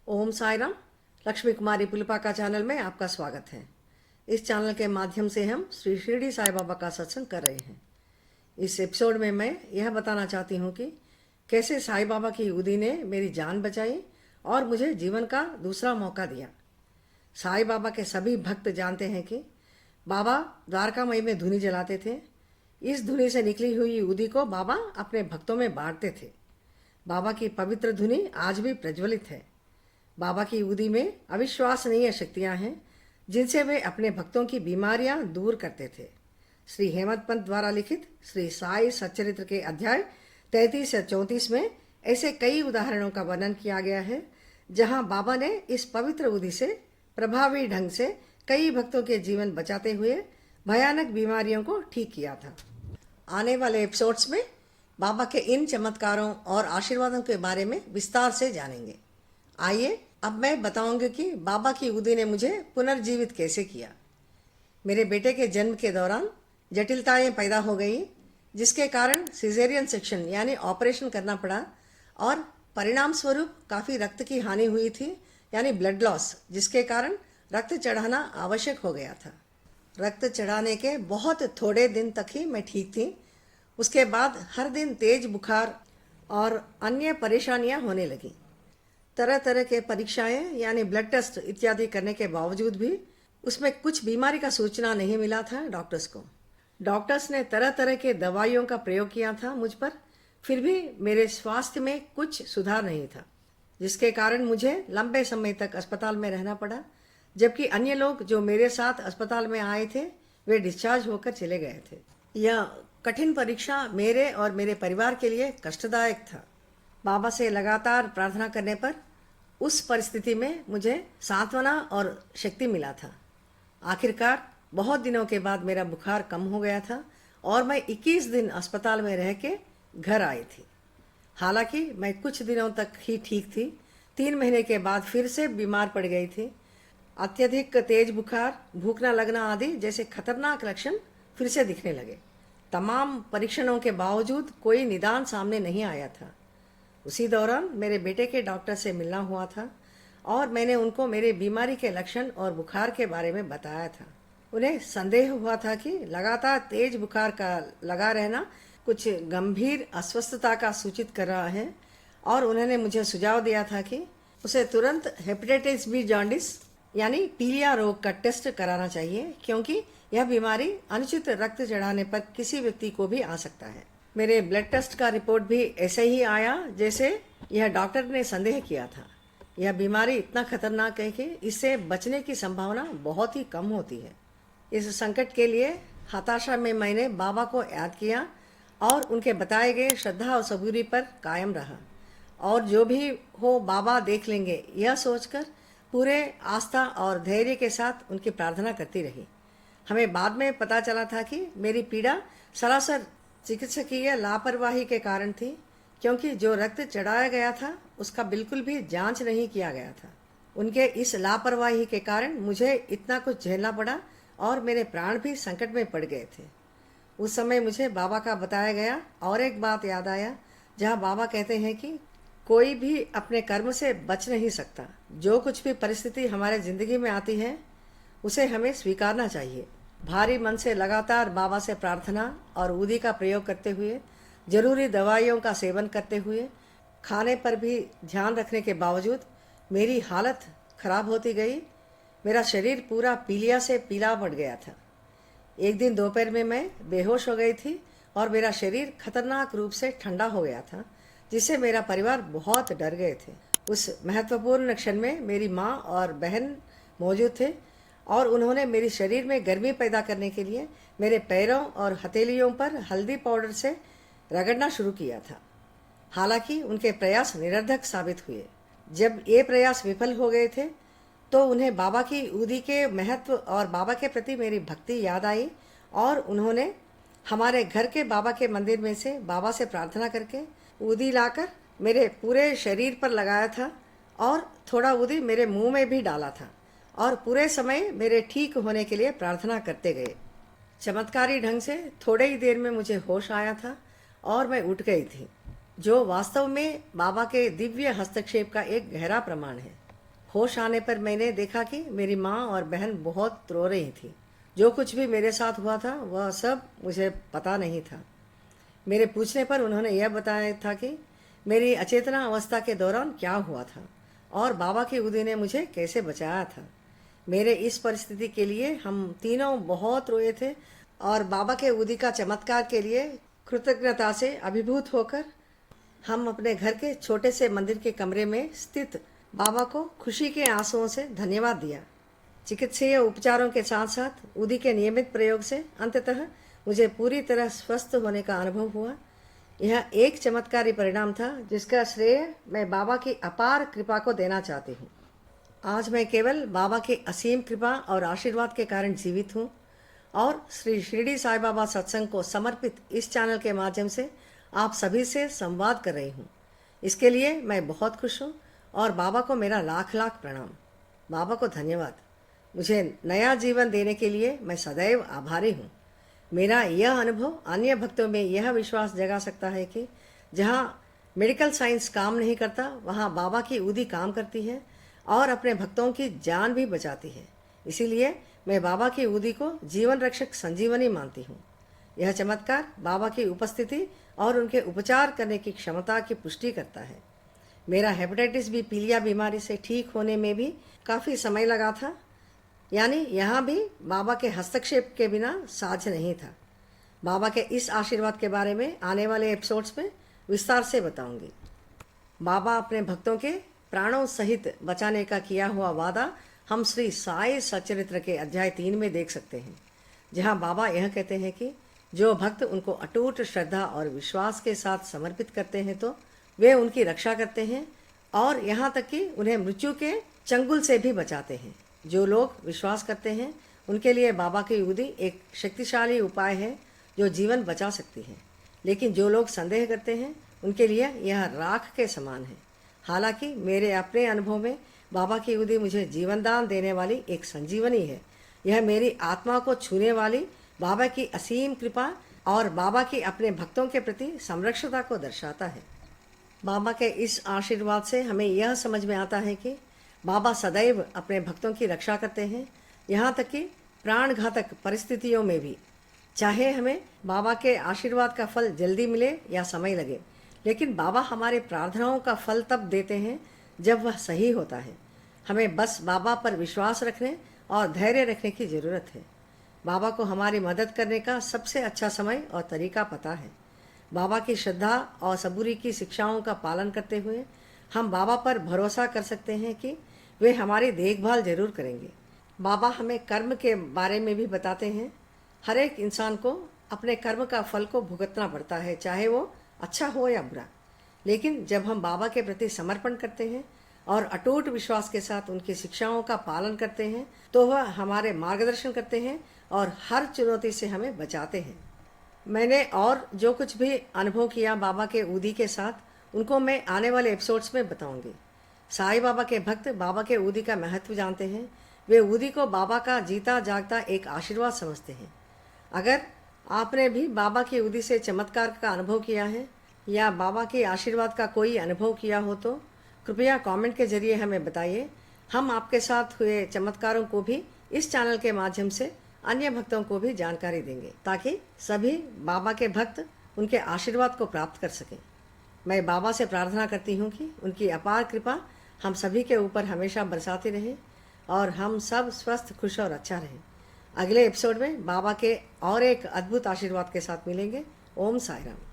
ओम साई राम। लक्ष्मी कुमारी पुलपा का चैनल में आपका स्वागत है। इस चैनल के माध्यम से हम श्री शिरडी साई बाबा का सत्संग कर रहे हैं। इस एपिसोड में मैं यह बताना चाहती हूँ कि कैसे साई बाबा की उदी ने मेरी जान बचाई और मुझे जीवन का दूसरा मौका दिया। साई बाबा के सभी भक्त जानते हैं कि बाबा द्वारकामयी में धुनी जलाते थे। इस धुनी से निकली हुई उदी को बाबा अपने भक्तों में बांटते थे। बाबा की पवित्र धुनी आज भी प्रज्वलित है। बाबा की उदी में अविश्वसनीय शक्तियां हैं जिनसे वे अपने भक्तों की बीमारियां दूर करते थे। श्री हेमंत पंत द्वारा लिखित श्री साई सच्चरित्र के अध्याय 33 से 34 में ऐसे कई उदाहरणों का वर्णन किया गया है जहां बाबा ने इस पवित्र उदी से प्रभावी ढंग से कई भक्तों के जीवन बचाते हुए भयानक बीमारियों को ठीक किया था। आने वाले एपिसोड्स में बाबा के इन चमत्कारों और आशीर्वादों के बारे में विस्तार से जानेंगे। आइए अब मैं बताऊंगी कि बाबा की उदी ने मुझे पुनर्जीवित कैसे किया। मेरे बेटे के जन्म के दौरान जटिलताएं पैदा हो गई जिसके कारण सिजेरियन सेक्शन यानी ऑपरेशन करना पड़ा और परिणाम स्वरूप काफ़ी रक्त की हानि हुई थी यानी ब्लड लॉस, जिसके कारण रक्त चढ़ाना आवश्यक हो गया था। रक्त चढ़ाने के बहुत थोड़े दिन तक ही मैं ठीक थी। उसके बाद हर दिन तेज बुखार और अन्य परेशानियां होने लगी। तरह तरह के परीक्षाएं यानी ब्लड टेस्ट इत्यादि करने के बावजूद भी उसमें कुछ बीमारी का सूचना नहीं मिला था डॉक्टर्स को। डॉक्टर्स ने तरह तरह के दवाइयों का प्रयोग किया था मुझ पर, फिर भी मेरे स्वास्थ्य में कुछ सुधार नहीं था, जिसके कारण मुझे लंबे समय तक अस्पताल में रहना पड़ा। जबकि अन्य लोग जो मेरे साथ अस्पताल में आए थे वे डिस्चार्ज होकर चले गए थे। यह कठिन परीक्षा मेरे और मेरे परिवार के लिए कष्टदायक था। बाबा से लगातार प्रार्थना करने पर उस परिस्थिति में मुझे सांत्वना और शक्ति मिला था। आखिरकार बहुत दिनों के बाद मेरा बुखार कम हो गया था और मैं 21 दिन अस्पताल में रह के घर आई थी। हालांकि मैं कुछ दिनों तक ही ठीक थी। 3 महीने के बाद फिर से बीमार पड़ गई थी। अत्यधिक तेज बुखार, भूख न लगना आदि जैसे खतरनाक लक्षण फिर से दिखने लगे। तमाम परीक्षणों के बावजूद कोई निदान सामने नहीं आया था। उसी दौरान मेरे बेटे के डॉक्टर से मिलना हुआ था और मैंने उनको मेरे बीमारी के लक्षण और बुखार के बारे में बताया था। उन्हें संदेह हुआ था कि लगातार तेज बुखार का लगा रहना कुछ गंभीर अस्वस्थता का सूचित कर रहा है और उन्होंने मुझे सुझाव दिया था कि उसे तुरंत हेपेटाइटिस बी जॉन्डिस यानी पीलिया रोग का टेस्ट कराना चाहिए, क्योंकि यह बीमारी अनुचित रक्त चढ़ाने पर किसी व्यक्ति को भी आ सकता है। मेरे ब्लड टेस्ट का रिपोर्ट भी ऐसे ही आया जैसे यह डॉक्टर ने संदेह किया था। यह बीमारी इतना खतरनाक है कि इससे बचने की संभावना बहुत ही कम होती है। इस संकट के लिए हताशा में मैंने बाबा को याद किया और उनके बताए गए श्रद्धा और सबूरी पर कायम रहा और जो भी हो बाबा देख लेंगे, यह सोचकर पूरे आस्था और धैर्य के साथ उनकी प्रार्थना करती रही। हमें बाद में पता चला था कि मेरी पीड़ा सरासर चिकित्सकीय लापरवाही के कारण थी, क्योंकि जो रक्त चढ़ाया गया था उसका बिल्कुल भी जांच नहीं किया गया था। उनके इस लापरवाही के कारण मुझे इतना कुछ झेलना पड़ा और मेरे प्राण भी संकट में पड़ गए थे। उस समय मुझे बाबा का बताया गया और एक बात याद आया, जहाँ बाबा कहते हैं कि कोई भी अपने कर्म से बच नहीं सकता। जो कुछ भी परिस्थिति हमारे जिंदगी में आती है उसे हमें स्वीकारना चाहिए। भारी मन से लगातार बाबा से प्रार्थना और उदी का प्रयोग करते हुए, जरूरी दवाइयों का सेवन करते हुए, खाने पर भी ध्यान रखने के बावजूद मेरी हालत खराब होती गई। मेरा शरीर पूरा पीलिया से पीला पड़ गया था। एक दिन दोपहर में मैं बेहोश हो गई थी और मेरा शरीर खतरनाक रूप से ठंडा हो गया था, जिससे मेरा परिवार बहुत डर गए थे। उस महत्वपूर्ण क्षण में मेरी माँ और बहन मौजूद थे और उन्होंने मेरे शरीर में गर्मी पैदा करने के लिए मेरे पैरों और हथेलियों पर हल्दी पाउडर से रगड़ना शुरू किया था। हालांकि उनके प्रयास निरर्थक साबित हुए। जब ये प्रयास विफल हो गए थे तो उन्हें बाबा की उदी के महत्व और बाबा के प्रति मेरी भक्ति याद आई और उन्होंने हमारे घर के बाबा के मंदिर में से बाबा से प्रार्थना करके उदी लाकर मेरे पूरे शरीर पर लगाया था और थोड़ा उदी मेरे मुंह में भी डाला था और पूरे समय मेरे ठीक होने के लिए प्रार्थना करते गए। चमत्कारी ढंग से थोड़े ही देर में मुझे होश आया था और मैं उठ गई थी, जो वास्तव में बाबा के दिव्य हस्तक्षेप का एक गहरा प्रमाण है। होश आने पर मैंने देखा कि मेरी माँ और बहन बहुत रो रही थी। जो कुछ भी मेरे साथ हुआ था वह सब मुझे पता नहीं था। मेरे पूछने पर उन्होंने यह बताया था कि मेरी अचेतना अवस्था के दौरान क्या हुआ था और बाबा की उदी ने मुझे कैसे बचाया था। मेरे इस परिस्थिति के लिए हम तीनों बहुत रोए थे और बाबा के उदी का चमत्कार के लिए कृतज्ञता से अभिभूत होकर हम अपने घर के छोटे से मंदिर के कमरे में स्थित बाबा को खुशी के आंसुओं से धन्यवाद दिया। चिकित्सीय उपचारों के साथ साथ उदी के नियमित प्रयोग से अंततः मुझे पूरी तरह स्वस्थ होने का अनुभव हुआ। यह एक चमत्कारी परिणाम था जिसका श्रेय मैं बाबा की अपार कृपा को देना चाहती हूँ। आज मैं केवल बाबा की असीम कृपा और आशीर्वाद के कारण जीवित हूँ और श्री शिरडी साई बाबा सत्संग को समर्पित इस चैनल के माध्यम से आप सभी से संवाद कर रही हूँ। इसके लिए मैं बहुत खुश हूँ और बाबा को मेरा लाख लाख प्रणाम। बाबा को धन्यवाद। मुझे नया जीवन देने के लिए मैं सदैव आभारी हूँ। मेरा यह अनुभव अन्य भक्तों में यह विश्वास जगा सकता है कि जहाँ मेडिकल साइंस काम नहीं करता वहाँ बाबा की उदी काम करती है और अपने भक्तों की जान भी बचाती है। इसीलिए मैं बाबा की उदी को जीवन रक्षक संजीवनी मानती हूँ। यह चमत्कार बाबा की उपस्थिति और उनके उपचार करने की क्षमता की पुष्टि करता है। मेरा हेपेटाइटिस बी पीलिया बीमारी से ठीक होने में भी काफ़ी समय लगा था, यानी यहाँ भी बाबा के हस्तक्षेप के बिना साझ नहीं था। बाबा के इस आशीर्वाद के बारे में आने वाले एपिसोड्स में विस्तार से बताऊंगी। बाबा अपने भक्तों के प्राणों सहित बचाने का किया हुआ वादा हम श्री साई सच्चरित्र के अध्याय 3 में देख सकते हैं, जहाँ बाबा यह कहते हैं कि जो भक्त उनको अटूट श्रद्धा और विश्वास के साथ समर्पित करते हैं तो वे उनकी रक्षा करते हैं और यहाँ तक कि उन्हें मृत्यु के चंगुल से भी बचाते हैं। जो लोग विश्वास करते हैं उनके लिए बाबा की उदी एक शक्तिशाली उपाय है जो जीवन बचा सकती है, लेकिन जो लोग संदेह करते हैं उनके लिए यह राख के समान है। हालांकि मेरे अपने अनुभव में बाबा की उदी मुझे जीवन दान देने वाली एक संजीवनी है। यह मेरी आत्मा को छूने वाली बाबा की असीम कृपा और बाबा की अपने भक्तों के प्रति संरक्षता को दर्शाता है। बाबा के इस आशीर्वाद से हमें यह समझ में आता है कि बाबा सदैव अपने भक्तों की रक्षा करते हैं, यहाँ तक कि प्राण घातक परिस्थितियों में भी। चाहे हमें बाबा के आशीर्वाद का फल जल्दी मिले या समय लगे, लेकिन बाबा हमारे प्रार्थनाओं का फल तब देते हैं जब वह सही होता है। हमें बस बाबा पर विश्वास रखने और धैर्य रखने की ज़रूरत है। बाबा को हमारी मदद करने का सबसे अच्छा समय और तरीका पता है। बाबा की श्रद्धा और सबूरी की शिक्षाओं का पालन करते हुए हम बाबा पर भरोसा कर सकते हैं कि वे हमारी देखभाल जरूर करेंगे। बाबा हमें कर्म के बारे में भी बताते हैं। हर एक इंसान को अपने कर्म का फल को भुगतना पड़ता है, चाहे वो अच्छा हो या बुरा। लेकिन जब हम बाबा के प्रति समर्पण करते हैं और अटूट विश्वास के साथ उनकी शिक्षाओं का पालन करते हैं तो वह हमारे मार्गदर्शन करते हैं और हर चुनौती से हमें बचाते हैं। मैंने और जो कुछ भी अनुभव किया बाबा के उदी के साथ उनको मैं आने वाले एपिसोड्स में बताऊंगी। साईं बाबा के भक्त बाबा के उदी का महत्व जानते हैं। वे उदी को बाबा का जीता जागता एक आशीर्वाद समझते हैं। अगर आपने भी बाबा की उदी से चमत्कार का अनुभव किया है या बाबा के आशीर्वाद का कोई अनुभव किया हो तो कृपया कमेंट के जरिए हमें बताइए। हम आपके साथ हुए चमत्कारों को भी इस चैनल के माध्यम से अन्य भक्तों को भी जानकारी देंगे, ताकि सभी बाबा के भक्त उनके आशीर्वाद को प्राप्त कर सकें। मैं बाबा से प्रार्थना करती हूँ कि उनकी अपार कृपा हम सभी के ऊपर हमेशा बरसाती रहे और हम सब स्वस्थ, खुश और अच्छा रहें। अगले एपिसोड में बाबा के और एक अद्भुत आशीर्वाद के साथ मिलेंगे। ओम साई राम।